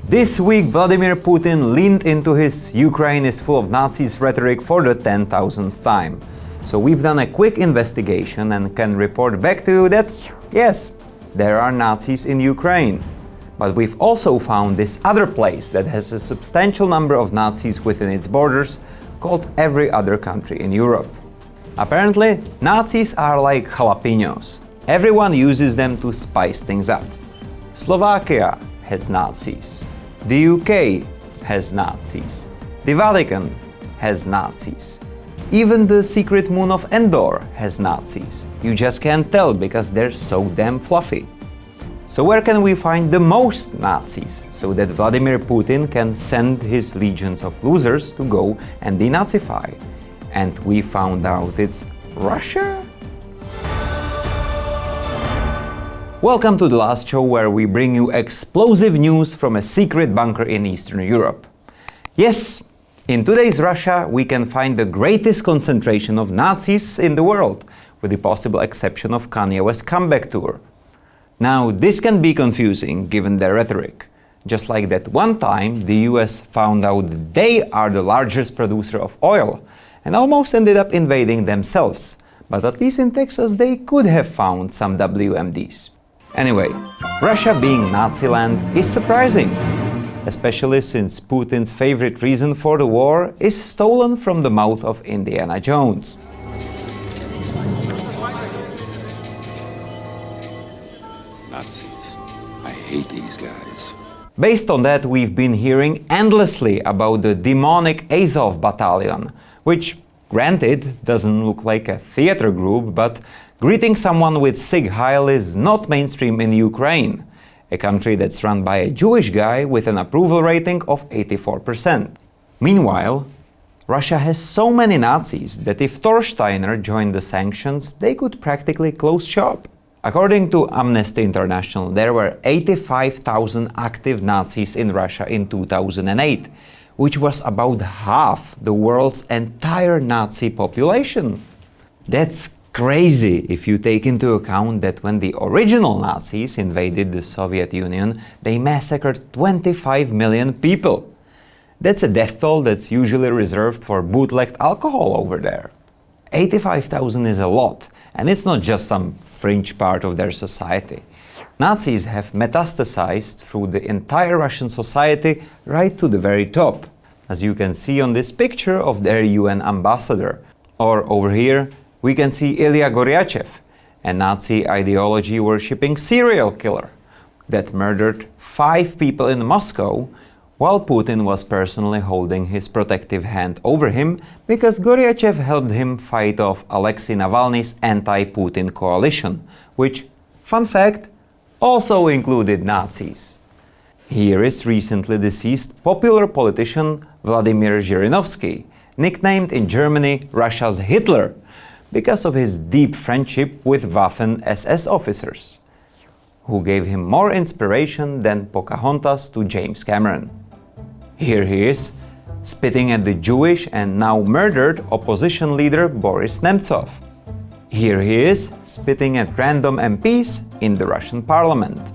This week, Vladimir Putin leaned into his "Ukraine is full of Nazis" rhetoric for the 10,000th time. So we've done a quick investigation and can report back to you that, yes, there are Nazis in Ukraine. But we've also found this other place that has a substantial number of Nazis within its borders, called every other country in Europe. Apparently, Nazis are like jalapenos. Everyone uses them to spice things up. Slovakia has Nazis. The UK has Nazis. The Vatican has Nazis. Even the secret moon of Endor has Nazis. You just can't tell because they're so damn fluffy. So where can we find the most Nazis so that Vladimir Putin can send his legions of losers to go and denazify? And we found out it's Russia? Welcome to the last show where we bring you explosive news from a secret bunker in Eastern Europe. Yes, in today's Russia we can find the greatest concentration of Nazis in the world, with the possible exception of Kanye West's comeback tour. Now, this can be confusing given their rhetoric. Just like that one time the US found out that they are the largest producer of oil and almost ended up invading themselves. But at least in Texas they could have found some WMDs. Anyway, Russia being Nazi land is surprising, especially since Putin's favorite reason for the war is stolen from the mouth of Indiana Jones. Nazis. I hate these guys. Based on that, we've been hearing endlessly about the demonic Azov battalion, which, granted, doesn't look like a theater group, but greeting someone with Sig Heil is not mainstream in Ukraine, a country that's run by a Jewish guy with an approval rating of 84%. Meanwhile, Russia has so many Nazis that if Torsteiner joined the sanctions, they could practically close shop. According to Amnesty International, there were 85,000 active Nazis in Russia in 2008, which was about half the world's entire Nazi population. That's crazy if you take into account that when the original Nazis invaded the Soviet Union, they massacred 25 million people. That's a death toll that's usually reserved for bootlegged alcohol over there. 85,000 is a lot, and it's not just some fringe part of their society. Nazis have metastasized through the entire Russian society right to the very top, as you can see on this picture of their UN ambassador. Or over here, we can see Ilya Goryachev, a Nazi ideology-worshipping serial killer that murdered 5 people in Moscow, while Putin was personally holding his protective hand over him because Goryachev helped him fight off Alexei Navalny's anti-Putin coalition, which, fun fact, also included Nazis. Here is recently deceased popular politician Vladimir Zhirinovsky, nicknamed in Germany Russia's Hitler, because of his deep friendship with Waffen SS officers, who gave him more inspiration than Pocahontas to James Cameron. Here he is, spitting at the Jewish and now murdered opposition leader Boris Nemtsov. Here he is, spitting at random MPs in the Russian parliament.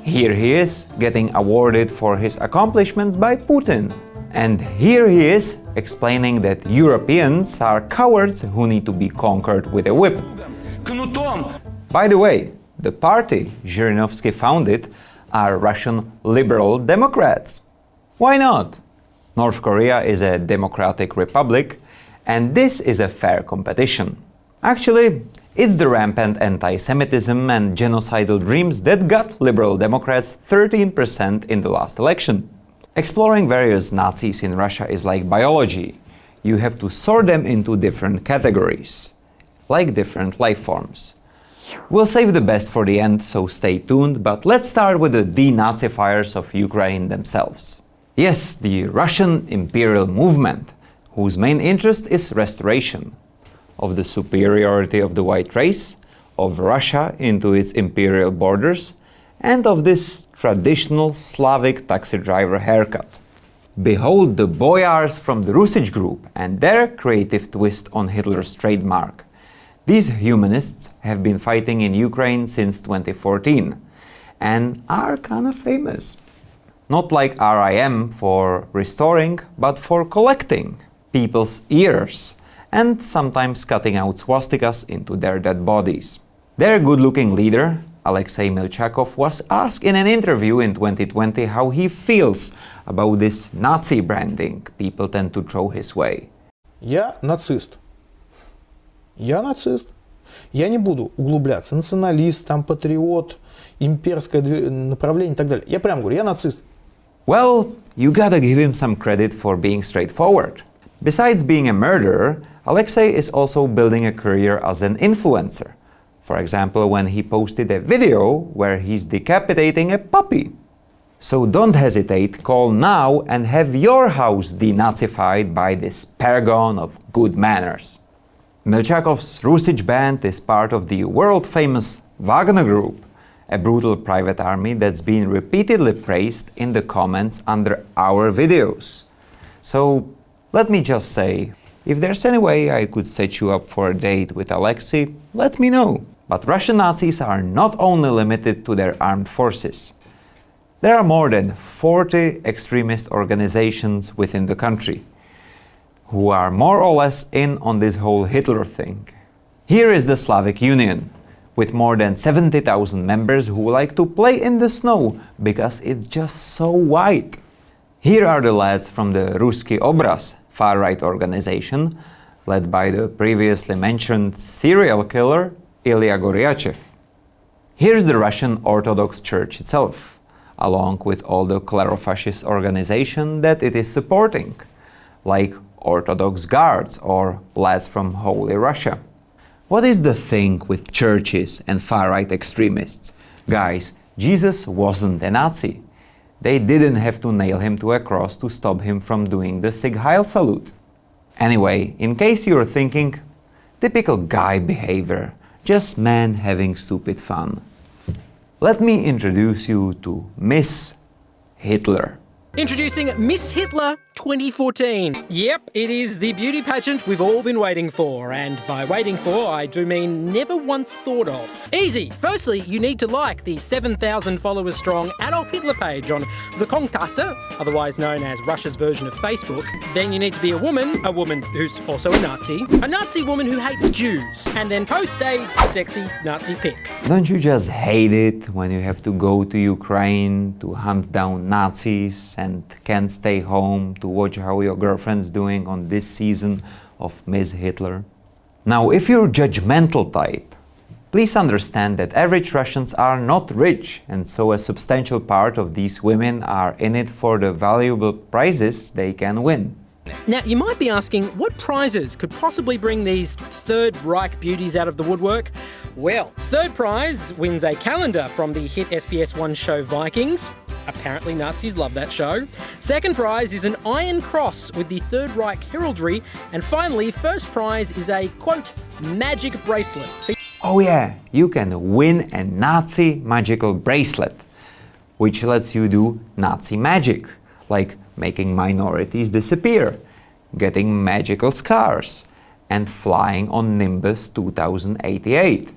Here he is, getting awarded for his accomplishments by Putin. And here he is, explaining that Europeans are cowards who need to be conquered with a whip. By the way, the party Zhirinovsky founded are Russian Liberal Democrats. Why not? North Korea is a democratic republic, and this is a fair competition. Actually, it's the rampant anti-Semitism and genocidal dreams that got Liberal Democrats 13% in the last election. Exploring various Nazis in Russia is like biology. You have to sort them into different categories, like different life forms. We'll save the best for the end, so stay tuned, but let's start with the denazifiers of Ukraine themselves. Yes, the Russian imperial movement, whose main interest is restoration of the superiority of the white race, of Russia into its imperial borders, and of this traditional Slavic taxi driver haircut. Behold the boyars from the Rusich group and their creative twist on Hitler's trademark. These humanists have been fighting in Ukraine since 2014 and are kind of famous. Not like RIM for restoring, but for collecting people's ears and sometimes cutting out swastikas into their dead bodies. Their good-looking leader, Alexei Milchakov, was asked in an interview in 2020 how he feels about this Nazi branding people tend to throw his way. Я нацист. Я нацист. Я не буду углубляться. Националист, там, патриот, имперское направление и так далее. Я прямо говорю, я нацист. Well, you gotta give him some credit for being straightforward. Besides being a murderer, Alexei is also building a career as an influencer. For example, when he posted a video where he's decapitating a puppy. So don't hesitate, call now and have your house denazified by this paragon of good manners. Milchakov's Rusich band is part of the world-famous Wagner Group, a brutal private army that's been repeatedly praised in the comments under our videos. So let me just say, if there's any way I could set you up for a date with Alexei, let me know. But Russian Nazis are not only limited to their armed forces. There are more than 40 extremist organizations within the country who are more or less in on this whole Hitler thing. Here is the Slavic Union, with more than 70,000 members who like to play in the snow because it's just so white. Here are the lads from the Ruski Obraz, far-right organization, led by the previously mentioned serial killer Ilya Goryachev. Here's the Russian Orthodox Church itself, along with all the clerofascist organization that it is supporting, like Orthodox Guards or lads from Holy Russia. What is the thing with churches and far-right extremists? Guys, Jesus wasn't a Nazi. They didn't have to nail him to a cross to stop him from doing the Sieg Heil salute. Anyway, in case you're thinking, typical guy behavior, just man having stupid fun. Let me introduce you to Miss Hitler. Introducing Miss Hitler 2014. Yep, it is the beauty pageant we've all been waiting for, and by waiting for, I do mean never once thought of. Easy. Firstly, you need to like the 7,000 followers strong Adolf Hitler page on the Kontakte, otherwise known as Russia's version of Facebook. Then you need to be a woman who's also a Nazi woman who hates Jews, and then post a sexy Nazi pic. Don't you just hate it when you have to go to Ukraine to hunt down Nazis and can't stay home to watch how your girlfriend's doing on this season of Miss Hitler? Now, if you're judgmental type, please understand that average Russians are not rich, and so a substantial part of these women are in it for the valuable prizes they can win. Now, you might be asking, what prizes could possibly bring these Third Reich beauties out of the woodwork? Well, third prize wins a calendar from the hit SBS1 show Vikings. Apparently Nazis love that show. Second prize is an iron cross with the Third Reich heraldry. And finally, first prize is a, quote, magic bracelet. Oh yeah, you can win a Nazi magical bracelet, which lets you do Nazi magic, like making minorities disappear, getting magical scars, and flying on Nimbus 2088.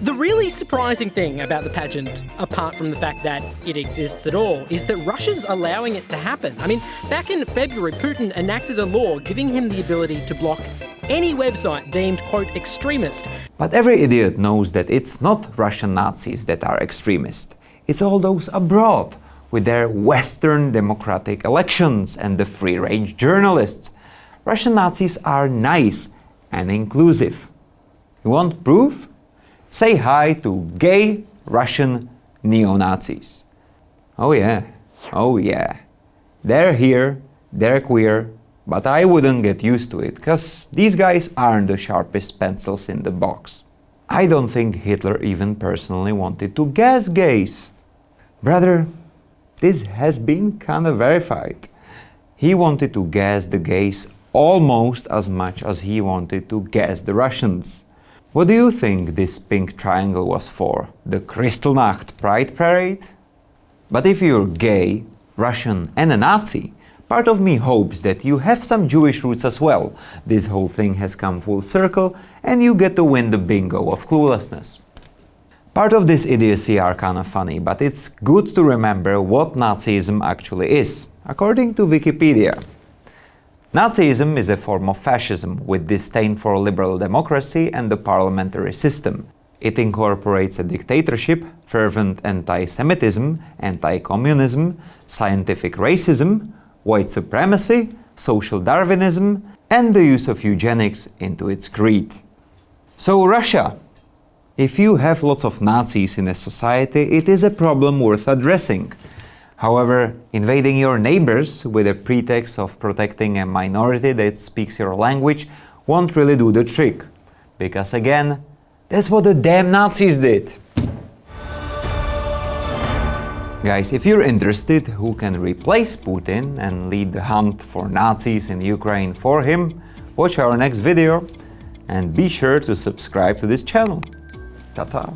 The really surprising thing about the pageant, apart from the fact that it exists at all, is that Russia's allowing it to happen. I mean, back in February, Putin enacted a law giving him the ability to block any website deemed, quote, extremist. But every idiot knows that it's not Russian Nazis that are extremist. It's all those abroad, with their Western democratic elections and the free-range journalists. Russian Nazis are nice and inclusive. You want proof? Say hi to gay Russian neo-Nazis. Oh yeah. They're here, they're queer, but I wouldn't get used to it, cause these guys aren't the sharpest pencils in the box. I don't think Hitler even personally wanted to gas gays. Brother, this has been kinda verified. He wanted to gas the gays almost as much as he wanted to gas the Russians. What do you think this pink triangle was for? The Kristallnacht Pride Parade? But if you're gay, Russian and a Nazi, part of me hopes that you have some Jewish roots as well. This whole thing has come full circle and you get to win the bingo of cluelessness. Part of this idiocy are kind of funny, but it's good to remember what Nazism actually is, according to Wikipedia. Nazism is a form of fascism with disdain for liberal democracy and the parliamentary system. It incorporates a dictatorship, fervent anti-Semitism, anti-communism, scientific racism, white supremacy, social Darwinism, and the use of eugenics into its creed. So Russia. If you have lots of Nazis in a society, it is a problem worth addressing. However, invading your neighbors with a pretext of protecting a minority that speaks your language won't really do the trick. Because again, that's what the damn Nazis did. Guys, if you're interested who can replace Putin and lead the hunt for Nazis in Ukraine for him, watch our next video and be sure to subscribe to this channel. Ta-ta!